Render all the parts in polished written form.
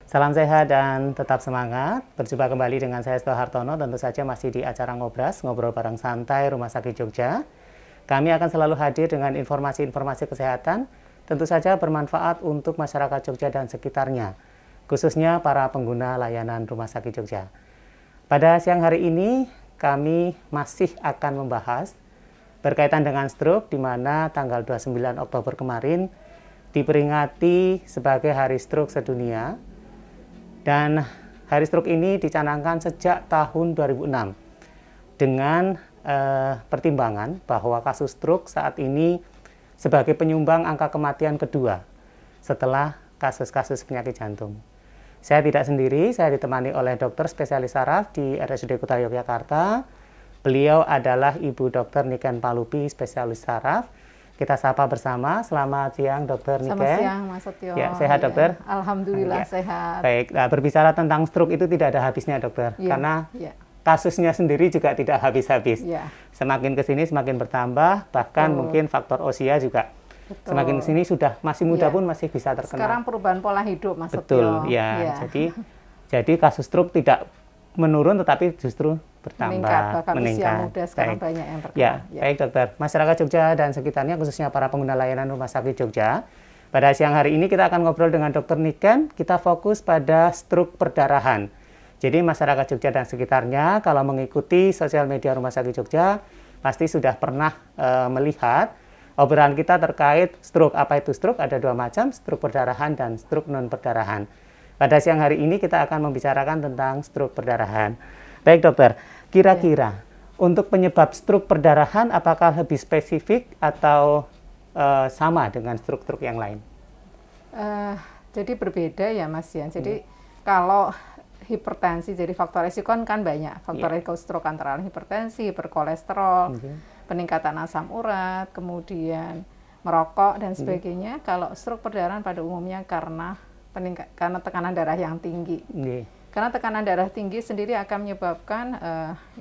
Salam sehat dan tetap semangat. Berjumpa kembali dengan saya Seto Hartono, tentu saja masih di acara Ngobras, Ngobrol Bareng Santai Rumah Sakit Jogja. Kami akan selalu hadir dengan informasi-informasi kesehatan, tentu saja bermanfaat untuk masyarakat Jogja dan sekitarnya, khususnya para pengguna layanan Rumah Sakit Jogja. Pada siang hari ini, kami masih akan membahas berkaitan dengan stroke, di mana tanggal 29 Oktober kemarin diperingati sebagai Hari Stroke Sedunia. Dan Hari Stroke ini dicanangkan sejak tahun 2006 dengan pertimbangan bahwa kasus stroke saat ini sebagai penyumbang angka kematian kedua setelah kasus-kasus penyakit jantung. Saya tidak sendiri, saya ditemani oleh dokter spesialis saraf di RSUD Kota Yogyakarta. Beliau adalah Ibu Dr. Niken Palupi, spesialis saraf. Kita sapa bersama. Selamat siang, Dokter Niken. Selamat siang, Mas Setio. Ya, sehat, Dokter? Alhamdulillah sehat. Baik, berbicara tentang stroke itu tidak ada habisnya, Dokter. Karena kasusnya sendiri juga tidak habis-habis. Semakin ke sini semakin bertambah, bahkan mungkin faktor usia juga. Semakin ke sini sudah masih muda pun masih bisa terkena. Sekarang perubahan pola hidup, Mas Setio. Betul, ya. Jadi kasus stroke tidak menurun, tetapi justru bertambah, meningkat. Usia muda sekarang banyak yang terkena. Baik, Dokter. Masyarakat Jogja dan sekitarnya, khususnya para pengguna layanan Rumah Sakit Jogja, pada siang hari ini kita akan ngobrol dengan Dokter Niken. Kita fokus pada stroke perdarahan. Jadi masyarakat Jogja dan sekitarnya, kalau mengikuti sosial media Rumah Sakit Jogja, pasti sudah pernah melihat obrolan kita terkait stroke. Apa itu stroke? Ada dua macam, stroke perdarahan dan stroke non perdarahan. Pada siang hari ini kita akan membicarakan tentang stroke perdarahan. Baik, Dokter. Kira-kira untuk penyebab stroke perdarahan apakah lebih spesifik atau sama dengan stroke-stroke yang lain? Jadi berbeda ya, Mas ya. Jadi kalau hipertensi, jadi faktor resiko kan banyak. Faktor resiko stroke antara hipertensi, hiperkolesterol, peningkatan asam urat, kemudian merokok dan sebagainya. Kalau stroke perdarahan pada umumnya karena tekanan darah yang tinggi. Karena tekanan darah tinggi sendiri akan menyebabkan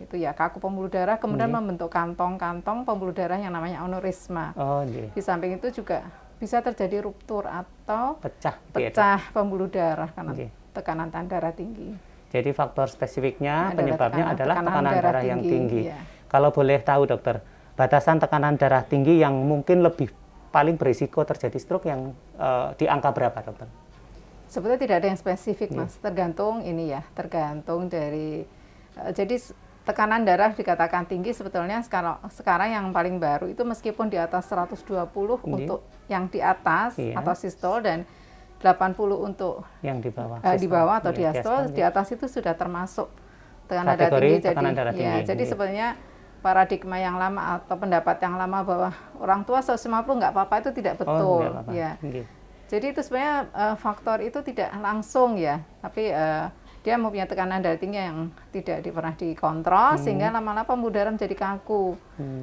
kaku pembuluh darah, kemudian membentuk kantong-kantong pembuluh darah yang namanya aneurisma. Di samping itu juga bisa terjadi ruptur atau pecah pembuluh darah karena tekanan darah tinggi. Jadi faktor spesifiknya penyebabnya adalah tekanan darah yang tinggi. Kalau boleh tahu, Dokter, batasan tekanan darah tinggi yang mungkin paling berisiko terjadi stroke yang di angka berapa, Dokter? Sebetulnya tidak ada yang spesifik, Mas. Tergantung dari jadi tekanan darah dikatakan tinggi sebetulnya sekarang yang paling baru itu meskipun di atas 120 untuk yang di atas atau sistol dan 80 untuk yang di bawah. Di bawah atau diastol, di atas itu sudah termasuk tekanan darah tinggi. Jadi sebenarnya paradigma yang lama atau pendapat yang lama bahwa orang tua 150 nggak apa-apa itu tidak betul. Jadi itu sebenarnya faktor itu tidak langsung ya, tapi dia mempunyai tekanan darah tinggi yang tidak pernah dikontrol sehingga lama-lama pembuluh darah menjadi kaku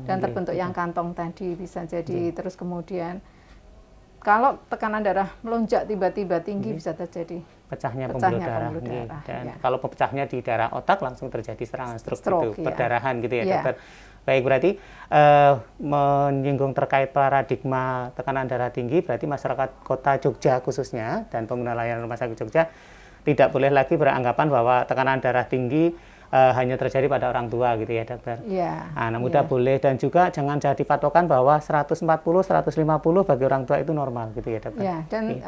dan terbentuk yang kantong tadi bisa jadi. Terus kemudian kalau tekanan darah melonjak tiba-tiba tinggi bisa terjadi pecahnya pembuluh darah. Dan kalau pecahnya di daerah otak langsung terjadi serangan stroke itu, perdarahan gitu ya, Dokter. Baik, berarti menyinggung terkait paradigma tekanan darah tinggi, berarti masyarakat Kota Jogja khususnya dan pengguna layanan Rumah Sakit Jogja tidak boleh lagi beranggapan bahwa tekanan darah tinggi hanya terjadi pada orang tua gitu ya, Dokter. Anak muda boleh, dan juga jangan jadi patokan bahwa 140, 150 bagi orang tua itu normal gitu ya, Dokter. Dan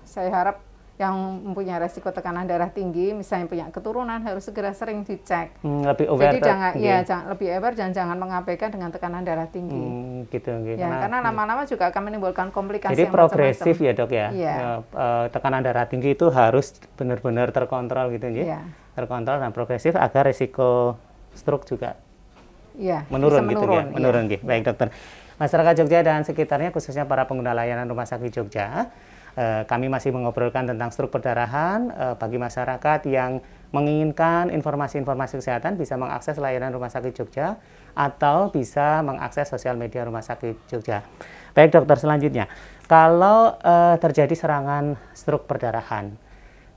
saya harap yang mempunyai resiko tekanan darah tinggi, misalnya punya keturunan, harus segera sering dicek. Lebih aware. Jadi jangan lebih aware dan jangan mengabaikan dengan tekanan darah tinggi. Karena lama-lama juga akan menimbulkan komplikasi. Jadi progresif ya, Dok ya. Tekanan darah tinggi itu harus benar-benar terkontrol gitu ya. Terkontrol dan progresif agar resiko stroke juga menurun gitu ya. Menurun gitu. Baik, Dokter. Masyarakat Jogja dan sekitarnya, khususnya para pengguna layanan Rumah Sakit Jogja, kami masih mengobrolkan tentang stroke perdarahan. Bagi masyarakat yang menginginkan informasi-informasi kesehatan bisa mengakses layanan Rumah Sakit Jogja atau bisa mengakses sosial media Rumah Sakit Jogja. Baik, Dokter, selanjutnya, kalau terjadi serangan stroke perdarahan,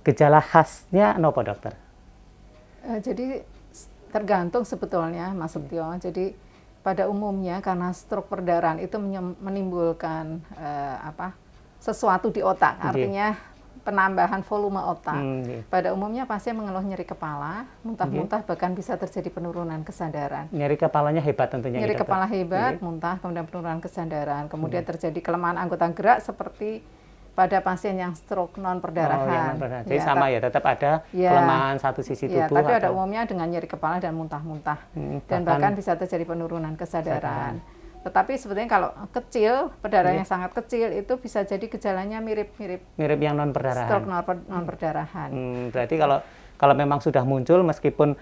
gejala khasnya apa, Dokter? Jadi tergantung sebetulnya, Mas Setio. Jadi pada umumnya karena stroke perdarahan itu menimbulkan sesuatu di otak, artinya penambahan volume otak. Iya. Pada umumnya pasien mengeluh nyeri kepala, muntah-muntah, bahkan bisa terjadi penurunan kesadaran. Nyeri kepalanya hebat tentunya. Nyeri gitu, kepala dokter. hebat, muntah, kemudian penurunan kesadaran. Kemudian terjadi kelemahan anggota gerak seperti pada pasien yang stroke non perdarahan. Jadi sama ya, tetap ada kelemahan satu sisi tubuh. Tapi pada umumnya dengan nyeri kepala dan muntah-muntah. Dan bahkan bisa terjadi penurunan kesadaran. Tetapi sebetulnya kalau kecil, perdarahannya sangat kecil, itu bisa jadi gejalanya mirip-mirip yang non perdarahan. Stroke non perdarahan. Berarti kalau memang sudah muncul meskipun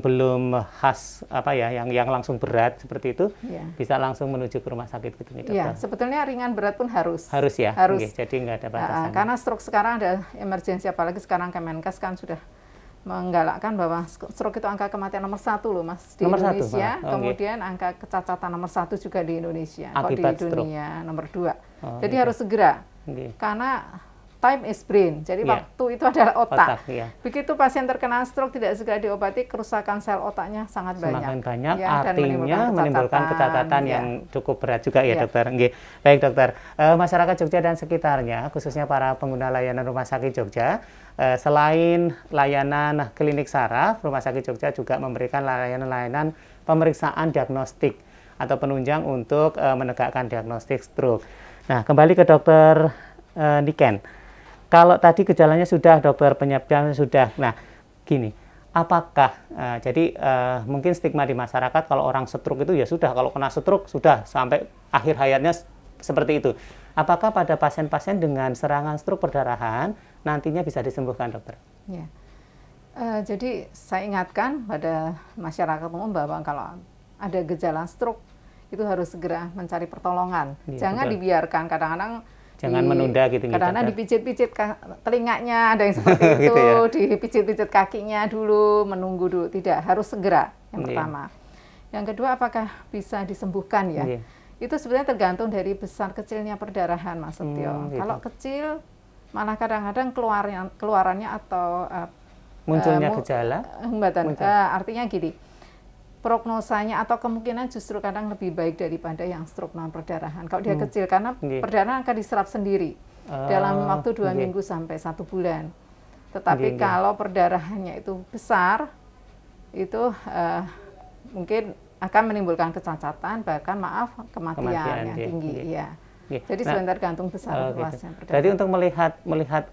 belum khas yang langsung berat seperti itu, bisa langsung menuju ke rumah sakit gitu nih, dokter. Iya, sebetulnya ringan berat pun harus. Harus ya. Harus. Jadi nggak ada batasan. Karena stroke sekarang ada emergensi, apalagi sekarang Kemenkes kan sudah menggalakkan bahwa stroke itu angka kematian nomor 1 loh Mas di Indonesia. Kemudian angka kecacatan nomor 1 juga di Indonesia. Akibat di dunia stroke. nomor 2. Jadi harus segera. Karena time is brain, jadi waktu itu adalah otak. Begitu pasien terkena stroke tidak segera diobati, kerusakan sel otaknya sangat banyak. Semakin banyak, artinya menimbulkan kecacatan yang cukup berat juga ya, dokter. Baik dokter, masyarakat Jogja dan sekitarnya, khususnya para pengguna layanan Rumah Sakit Jogja, selain layanan klinik saraf, Rumah Sakit Jogja juga memberikan layanan-layanan pemeriksaan diagnostik atau penunjang untuk menegakkan diagnostik stroke. Nah, kembali ke dokter Niken. Kalau tadi gejalanya sudah, dokter, penyebabnya sudah. Nah, gini, apakah mungkin stigma di masyarakat kalau orang stroke itu ya sudah, kalau kena stroke sudah sampai akhir hayatnya seperti itu. Apakah pada pasien-pasien dengan serangan stroke perdarahan nantinya bisa disembuhkan, dokter? Ya. Jadi saya ingatkan pada masyarakat umum bahwa kalau ada gejala stroke itu harus segera mencari pertolongan. Jangan dibiarkan, kadang-kadang menunda gitu. Kadang-kadang dipijit-pijit telinganya, ada yang seperti itu, gitu ya? Dipijit-pijit kakinya dulu, menunggu dulu. Tidak, harus segera yang pertama. Yang kedua, apakah bisa disembuhkan ya? Itu sebenarnya tergantung dari besar kecilnya perdarahan, Mas Setio. Kalau kecil, malah kadang-kadang keluarannya atau munculnya gejala. Artinya gini, prognosanya atau kemungkinan justru kadang lebih baik daripada yang stroke non perdarahan. Kalau dia kecil, karena perdarahan akan diserap sendiri dalam waktu 2 minggu sampai 1 bulan. Tetapi kalau perdarahannya itu besar, itu mungkin akan menimbulkan kecacatan, bahkan kematian yang tinggi. Ya. Jadi sebentar gantung besar luasnya perdarahan. Jadi untuk melihat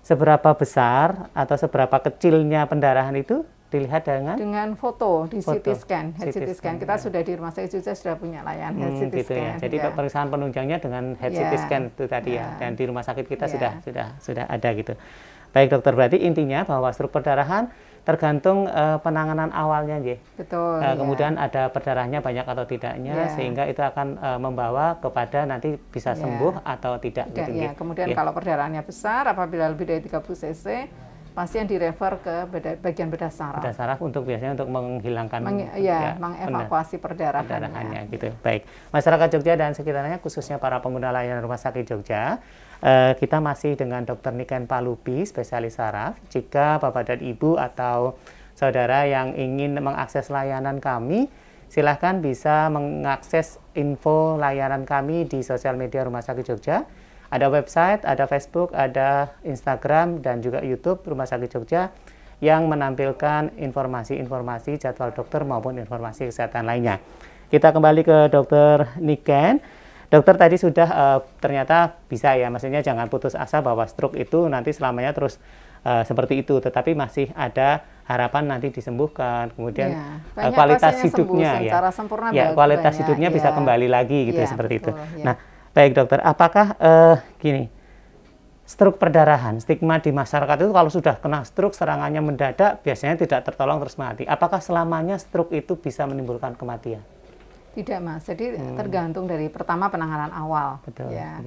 seberapa besar atau seberapa kecilnya pendarahan itu dilihat dengan foto di CT scan, head CT scan. Kita sudah di Rumah Sakit Jogja sudah punya layanan head CT scan. Ya. Jadi pemeriksaan penunjangnya dengan head CT scan itu tadi ya. Dan di rumah sakit kita sudah ada gitu. Baik dokter, berarti intinya bahwa stroke perdarahan tergantung penanganan awalnya, Betul. Kemudian ada perdarahannya banyak atau tidaknya, sehingga itu akan membawa kepada nanti bisa sembuh atau tidak. Gitu. Kemudian kalau perdarahannya besar, apabila lebih dari 30 cc, pasien direfer ke bagian bedah saraf. Bedah saraf biasanya untuk menghilangkan mengevakuasi perdarahannya. Gitu. Baik, masyarakat Jogja dan sekitarnya, khususnya para pengguna layanan Rumah Sakit Jogja, kita masih dengan Dr. Niken Palupi, spesialis saraf. Jika Bapak dan Ibu atau saudara yang ingin mengakses layanan kami, silahkan bisa mengakses info layanan kami di sosial media Rumah Sakit Jogja. Ada website, ada Facebook, ada Instagram, dan juga YouTube Rumah Sakit Jogja yang menampilkan informasi-informasi jadwal dokter maupun informasi kesehatan lainnya. Kita kembali ke Dr. Niken. Dokter tadi sudah ternyata bisa ya, maksudnya jangan putus asa bahwa stroke itu nanti selamanya terus seperti itu, tetapi masih ada harapan nanti disembuhkan. Kemudian kualitas hidupnya kualitas hidupnya bisa kembali lagi gitu, seperti itu. Nah, baik dokter, apakah stroke perdarahan, stigma di masyarakat itu kalau sudah kena stroke serangannya mendadak biasanya tidak tertolong terus mati. Apakah selamanya stroke itu bisa menimbulkan kematian? Tidak, Mas. Jadi tergantung dari pertama penanganan awal. Betul. Ya.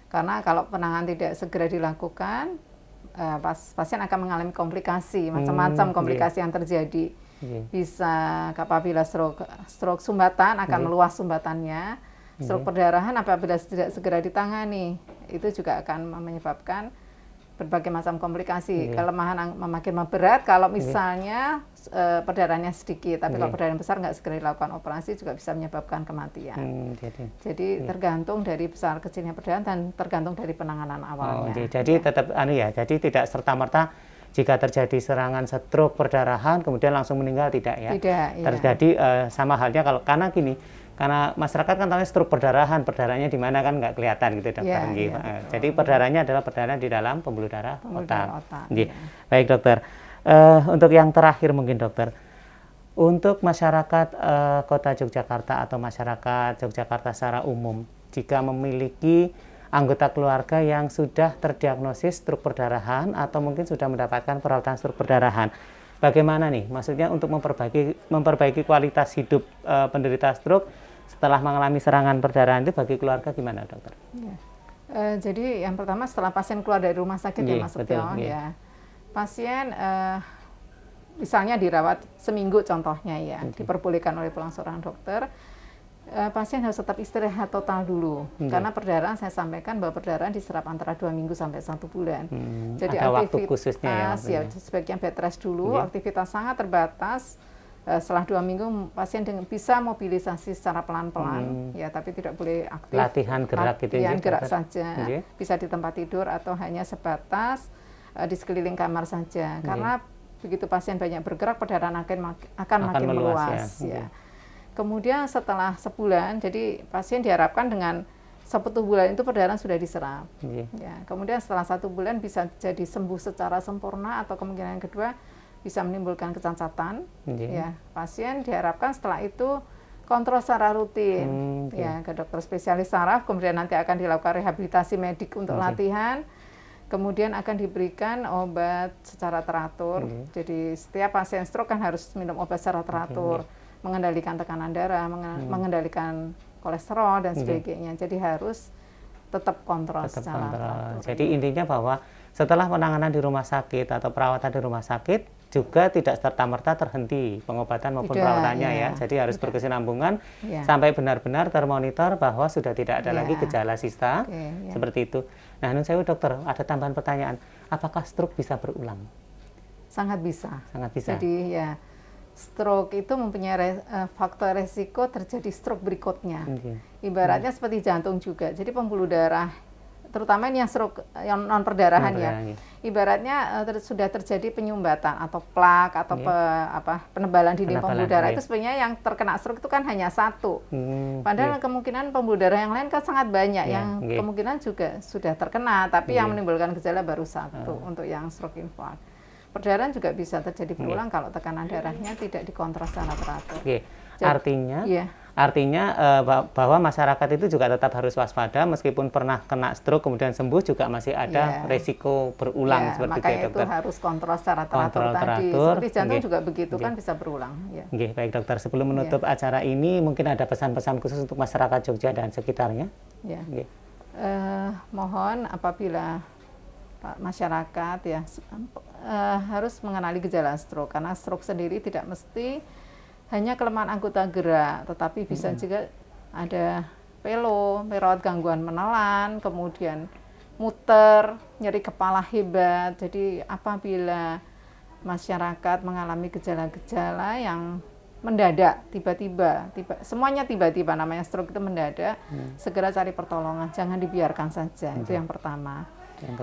Karena kalau penanganan tidak segera dilakukan, pasien akan mengalami komplikasi, macam-macam komplikasi yang terjadi. Bisa apabila stroke sumbatan akan meluas sumbatannya. Stroke perdarahan apabila tidak segera ditangani, itu juga akan menyebabkan berbagai macam komplikasi. Kelemahan makin memberat kalau misalnya perdarahannya sedikit, tapi kalau perdarahan besar nggak segera dilakukan operasi juga bisa menyebabkan kematian. Jadi tergantung dari besar kecilnya perdarahan dan tergantung dari penanganan awalnya. Jadi tetap jadi tidak serta-merta jika terjadi serangan stroke perdarahan kemudian langsung meninggal, tidak ya. Tidak, terjadi sama halnya karena gini. Karena masyarakat kan tahu stroke perdarahannya di mana kan nggak kelihatan gitu dokter. Jadi perdarahannya adalah perdarahan di dalam pembuluh darah otak. Baik dokter. Untuk yang terakhir mungkin dokter, untuk masyarakat Kota Yogyakarta atau masyarakat Yogyakarta secara umum, jika memiliki anggota keluarga yang sudah terdiagnosis stroke perdarahan atau mungkin sudah mendapatkan perawatan stroke perdarahan, bagaimana nih? Maksudnya untuk memperbaiki kualitas hidup penderita stroke setelah mengalami serangan perdarahan itu bagi keluarga gimana, dokter? Jadi yang pertama setelah pasien keluar dari rumah sakit ya Mas Setio, pasien misalnya dirawat seminggu contohnya diperbolehkan oleh pulang seorang dokter. Pasien harus tetap istirahat total dulu karena perdarahan saya sampaikan bahwa perdarahan diserap antara 2 minggu sampai 1 bulan. Jadi ada waktu khususnya sebaiknya bed rest dulu, aktivitas sangat terbatas. Setelah 2 minggu pasien bisa mobilisasi secara pelan-pelan tapi tidak boleh aktif. Latihan gerak gitu ya. Gerak saja. Bisa di tempat tidur atau hanya sebatas di sekeliling kamar saja. Karena begitu pasien banyak bergerak perdarahan akan makin meluas Kemudian setelah sebulan, jadi pasien diharapkan dengan 1 bulan itu perdarahan sudah diserap. Kemudian setelah 1 bulan bisa jadi sembuh secara sempurna atau kemungkinan yang kedua bisa menimbulkan kecacatan. Pasien diharapkan setelah itu kontrol secara rutin ke dokter spesialis saraf, kemudian nanti akan dilakukan rehabilitasi medik untuk latihan. Kemudian akan diberikan obat secara teratur. Jadi setiap pasien stroke kan harus minum obat secara teratur. Mengendalikan tekanan darah, mengendalikan kolesterol dan sebagainya. Jadi harus tetap kontrol secara teratur. Jadi intinya bahwa setelah penanganan di rumah sakit atau perawatan di rumah sakit juga tidak serta-merta terhenti pengobatan maupun perawatannya Jadi harus berkesinambungan sampai benar-benar termonitor bahwa sudah tidak ada lagi gejala sisa seperti itu. Nah, nun sewu dokter, ada tambahan pertanyaan. Apakah stroke bisa berulang? Sangat bisa. Sangat bisa. Jadi stroke itu mempunyai faktor resiko terjadi stroke berikutnya. Ibaratnya seperti jantung juga. Jadi pembuluh darah, terutama ini yang stroke yang non perdarahan ibaratnya sudah terjadi penyumbatan atau plak atau penebalan dinding pembuluh darah itu sebenarnya yang terkena stroke itu kan hanya 1. Padahal kemungkinan pembuluh darah yang lain kan sangat banyak yang kemungkinan juga sudah terkena, tapi yang menimbulkan gejala baru 1 untuk yang stroke infark. Perdarahan juga bisa terjadi berulang kalau tekanan darahnya tidak dikontrol secara teratur. Artinya bahwa masyarakat itu juga tetap harus waspada meskipun pernah kena stroke kemudian sembuh juga masih ada resiko berulang seperti itu ya dokter. Makanya itu harus kontrol secara teratur tadi. Seperti jantung juga begitu kan bisa berulang. Baik dokter, sebelum menutup acara ini mungkin ada pesan-pesan khusus untuk masyarakat Jogja dan sekitarnya? Mohon apabila masyarakat harus mengenali gejala stroke karena stroke sendiri tidak mesti hanya kelemahan anggota gerak, tetapi bisa juga ada perawat gangguan menelan, kemudian muter, nyeri kepala hebat. Jadi apabila masyarakat mengalami gejala-gejala yang mendadak, tiba-tiba, semuanya tiba-tiba, namanya stroke itu mendadak, segera cari pertolongan, jangan dibiarkan saja. Itu yang pertama.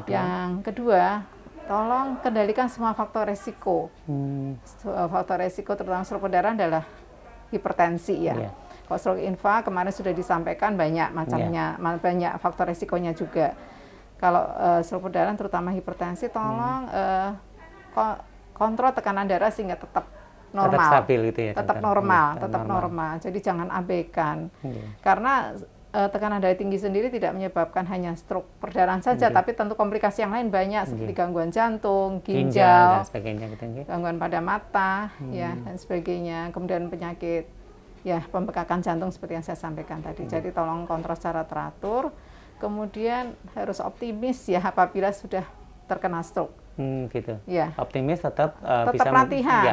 Yang kedua, tolong kendalikan semua faktor resiko. Faktor resiko terutama stroke perdarahan adalah hipertensi Kalau stroke infark kemarin sudah disampaikan banyak macamnya, banyak faktor resikonya juga. Kalau stroke perdarahan terutama hipertensi, tolong kontrol tekanan darah sehingga tetap normal, tetap stabil gitu ya, tetap normal. Jadi jangan abaikan. Karena tekanan darah tinggi sendiri tidak menyebabkan hanya stroke perdarahan saja, tapi tentu komplikasi yang lain banyak seperti gangguan jantung, ginjal, dan sebagainya, gangguan pada mata, dan sebagainya. Kemudian penyakit pembekakan jantung seperti yang saya sampaikan tadi. Jadi tolong kontrol secara teratur. Kemudian harus optimis apabila sudah terkena stroke. Optimis tetap bisa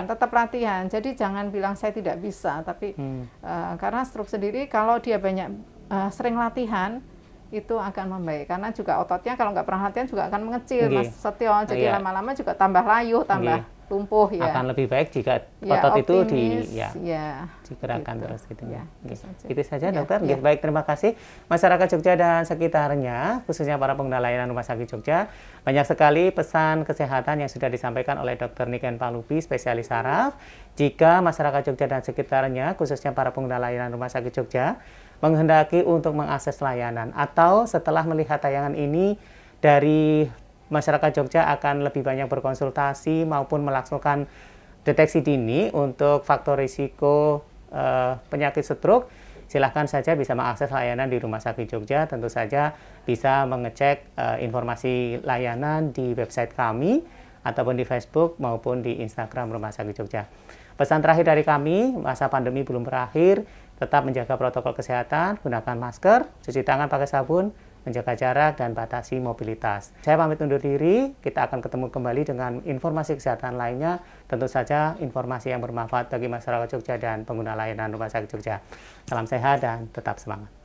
tetap latihan. Jadi jangan bilang saya tidak bisa, tapi karena stroke sendiri kalau dia banyak sering latihan itu akan membaik karena juga ototnya kalau nggak pernah latihan juga akan mengecil, Nggih. Mas Setio. Jadi Iya. lama-lama juga tambah layu, tambah lumpuh ya. Akan lebih baik jika Ya, otot itu optimis, ya, ya, digerakkan gitu. terus gitu ya. Ya, Nggih. itu saja. Itu saja Ya, dokter. ya. Nggih, baik, terima kasih masyarakat Jogja dan sekitarnya, khususnya para pengguna layanan Rumah Sakit Jogja. Banyak sekali pesan kesehatan yang sudah disampaikan oleh Dr. Niken Palupi, spesialis saraf. Jika masyarakat Jogja dan sekitarnya, khususnya para pengguna layanan Rumah Sakit Jogja, menghendaki untuk mengakses layanan atau setelah melihat tayangan ini dari masyarakat Jogja akan lebih banyak berkonsultasi maupun melakukan deteksi dini untuk faktor risiko penyakit stroke, silahkan saja bisa mengakses layanan di Rumah Sakit Jogja. Tentu saja bisa mengecek informasi layanan di website kami ataupun di Facebook maupun di Instagram Rumah Sakit Jogja. Pesan terakhir dari kami, masa pandemi belum berakhir, tetap menjaga protokol kesehatan, gunakan masker, cuci tangan pakai sabun, menjaga jarak, dan batasi mobilitas. Saya pamit undur diri, kita akan ketemu kembali dengan informasi kesehatan lainnya, tentu saja informasi yang bermanfaat bagi masyarakat Jogja dan pengguna layanan Rumah Sakit Jogja. Salam sehat dan tetap semangat.